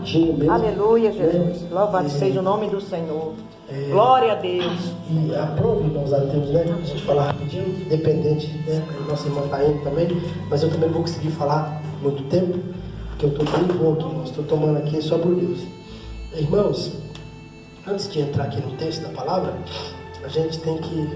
rapidinho mesmo. Aleluia, Jesus. Né? Louvado seja o nome do Senhor. Glória a Deus. E aprove, irmãos ateus, né? A gente falar rapidinho, independente, né? A nossa irmã está indo também, mas eu também não vou conseguir falar muito tempo, porque eu estou bem bom aqui, irmãos. Estou tomando aqui só por Deus. Irmãos, antes de entrar aqui no texto da palavra, a gente tem que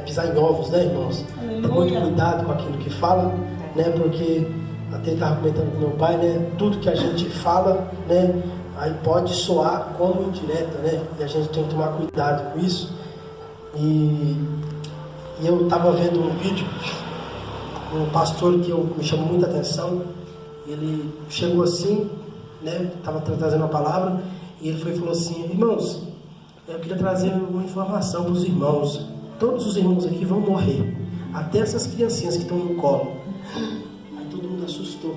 pisar em ovos, né, irmãos? Ter muito cuidado com aquilo que fala, né? Porque até estava comentando com meu pai, né? Tudo que a gente fala, né? Aí pode soar como indireta, né? E a gente tem que tomar cuidado com isso. E eu estava vendo um vídeo, um pastor que me chamou muita atenção. Ele chegou assim, né? Estava trazendo a palavra e ele falou assim: irmãos, eu queria trazer uma informação para os irmãos. Todos os irmãos aqui vão morrer, até essas criancinhas que estão no colo. Aí todo mundo assustou.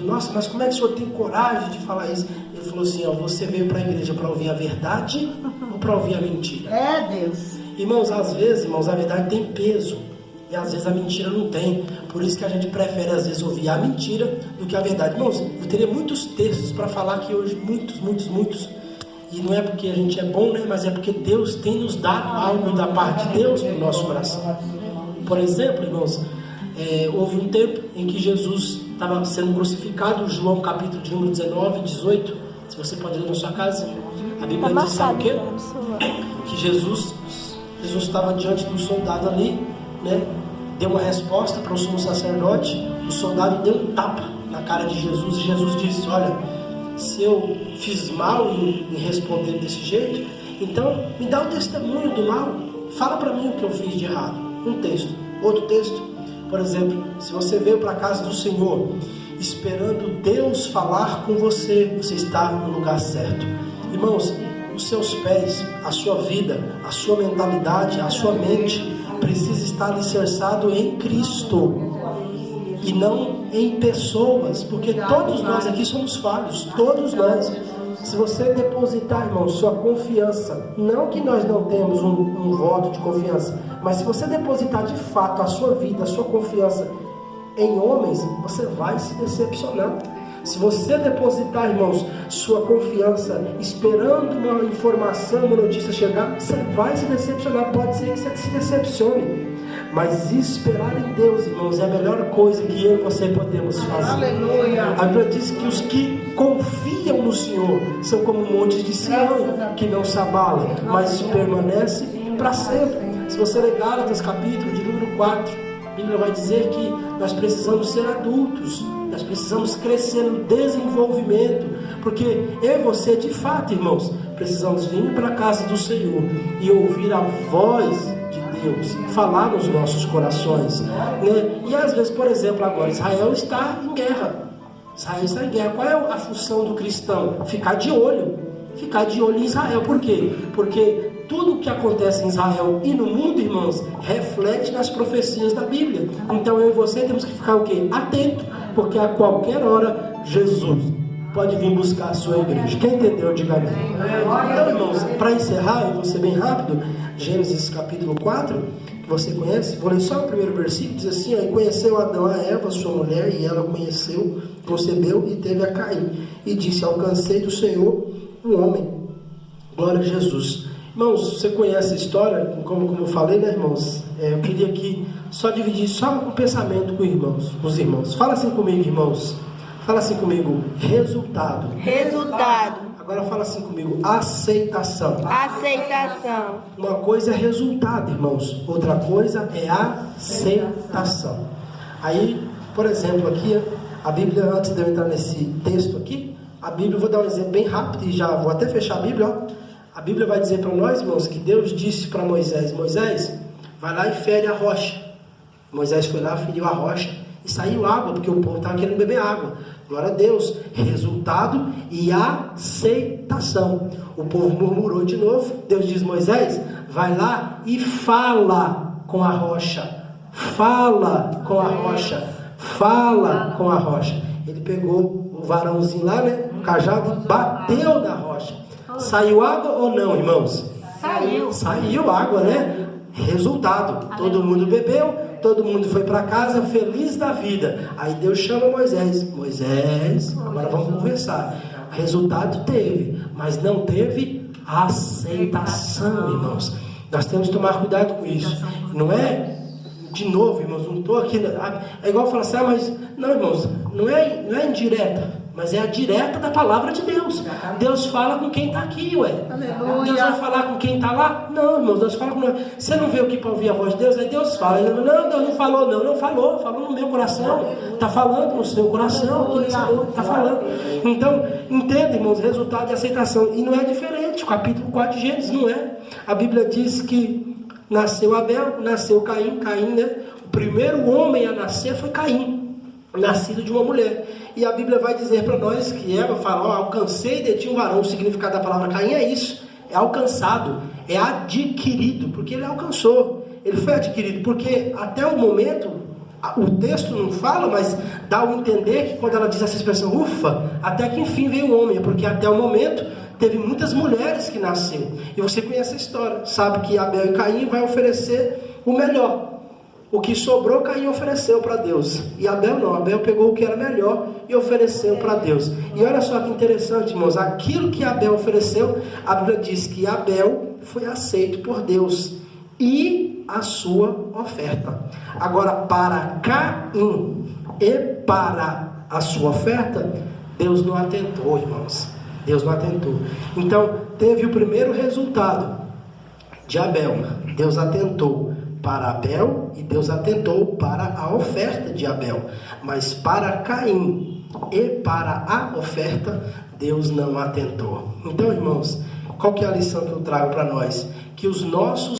Nossa, mas como é que o senhor tem coragem de falar isso? Ele falou assim: ó, você veio para a igreja para ouvir a verdade ou para ouvir a mentira? Deus. Irmãos, às vezes, irmãos, a verdade tem peso e às vezes a mentira não tem. Por isso que a gente prefere às vezes ouvir a mentira do que a verdade. Irmãos, eu teria muitos textos para falar aqui hoje, muitos. E não é porque a gente é bom, né? Mas é porque Deus tem nos dado algo da parte de Deus no nosso coração. Por exemplo, irmãos, houve um tempo em que Jesus estava sendo crucificado. João capítulo de número 19 e 18. Se você pode ler na sua casa, a Bíblia diz, sabe o quê? Que Jesus estava diante do soldado ali, né? Deu uma resposta para o sumo sacerdote. O soldado deu um tapa na cara de Jesus e Jesus disse: olha, se eu fiz mal em responder desse jeito, então me dá o testemunho do mal, fala para mim o que eu fiz de errado. Um texto. Outro texto, por exemplo, se você veio para a casa do Senhor esperando Deus falar com você, você está no lugar certo. Irmãos, os seus pés, a sua vida, a sua mentalidade, a sua mente precisa estar alicerçado em Cristo e não em pessoas, porque todos nós aqui somos falhos, todos nós. Se você depositar, irmão, sua confiança, não que nós não temos um voto de confiança, mas se você depositar de fato a sua vida, a sua confiança em homens, você vai se decepcionar. Se você depositar, irmãos, sua confiança esperando uma informação, uma notícia chegar, você vai se decepcionar. Pode ser que você se decepcione, mas esperar em Deus, irmãos, é a melhor coisa que eu e você podemos fazer. Aleluia. A Bíblia diz que os que confiam no Senhor são como montes de Sião, que não se abalam, mas permanecem para sempre. Se você ler Gálatas capítulo de número 4, a Bíblia vai dizer que nós precisamos ser adultos, nós precisamos crescer no desenvolvimento, porque eu e você, de fato, irmãos, precisamos vir para a casa do Senhor e ouvir a voz de Deus falar nos nossos corações, né? E às vezes, por exemplo, agora Israel está em guerra. Qual é a função do cristão? Ficar de olho em Israel. Por quê? Porque tudo o que acontece em Israel e no mundo, irmãos, reflete nas profecias da Bíblia. Então eu e você temos que ficar o quê? Atento, porque a qualquer hora Jesus pode vir buscar a sua igreja. Quem entendeu, diga amém. Então, irmãos, para encerrar, eu vou ser bem rápido. Gênesis capítulo 4, que você conhece, vou ler só o primeiro versículo, diz assim: aí conheceu Adão a Eva, sua mulher, e ela concebeu e teve a Caim, e disse: alcancei do Senhor um homem. Glória a Jesus. Irmãos, você conhece a história, como eu falei, né, irmãos? Eu queria aqui só dividir só um pensamento com os irmãos. Fala assim comigo, irmãos. Fala assim comigo: resultado. Agora fala assim comigo: aceitação. Uma coisa é resultado, irmãos. Outra coisa é aceitação. Aí, por exemplo, aqui, a Bíblia, antes de eu entrar nesse texto aqui, a Bíblia, vou dar um exemplo bem rápido e já vou até fechar a Bíblia, ó. A Bíblia vai dizer para nós, irmãos, que Deus disse para Moisés: Moisés, vai lá e fere a rocha. Moisés foi lá, feriu a rocha e saiu água, porque o povo estava querendo beber água. Glória a Deus. Resultado e aceitação. O povo murmurou de novo. Deus diz: Moisés, vai lá e fala com a rocha. Fala com a rocha. Ele pegou o varãozinho lá, né, o cajado, e bateu na rocha. Saiu água ou não, irmãos? Saiu água, né? Resultado: todo mundo bebeu, todo mundo foi para casa feliz da vida. Aí Deus chama Moisés: Moisés, agora vamos conversar. Resultado teve, mas não teve aceitação, irmãos. Nós temos que tomar cuidado com isso. Não é, de novo, irmãos, não estou aqui. É igual falar assim, mas não, irmãos, não é indireta, mas é a direta da palavra de Deus. Deus fala com quem está aqui, ué. Aleluia. Deus vai falar com quem está lá? Não, irmãos, Deus fala com nós. Você não veio aqui para ouvir a voz de Deus? Aí Deus fala. Não, Deus não falou, não falou no meu coração. Está falando no seu coração, está falando. Então, entenda, irmãos, resultado de aceitação. E não é diferente, o capítulo 4 de Gênesis não é. A Bíblia diz que nasceu Abel, nasceu Caim, né? O primeiro homem a nascer foi Caim, nascido de uma mulher. E a Bíblia vai dizer para nós que Eva fala, alcancei de ti um varão. O significado da palavra Caim é isso, é alcançado, é adquirido, porque ele alcançou, ele foi adquirido, porque até o momento, o texto não fala, mas dá a entender que quando ela diz essa expressão, ufa, até que enfim veio o homem, porque até o momento teve muitas mulheres que nasceram. E você conhece a história, sabe que Abel e Caim vai oferecer o melhor. O que sobrou, Caim ofereceu para Deus. E Abel não, Abel pegou o que era melhor e ofereceu para Deus. E olha só que interessante, irmãos, aquilo que Abel ofereceu, a Bíblia diz que Abel foi aceito por Deus e a sua oferta. Agora, para Caim e para a sua oferta, Deus não atentou, irmãos. Deus não atentou. Então, teve o primeiro resultado de Abel. Deus atentou para Abel e Deus atentou para a oferta de Abel. Mas para Caim e para a oferta, Deus não atentou. Então, irmãos, qual que é a lição que eu trago para nós? Que os nossos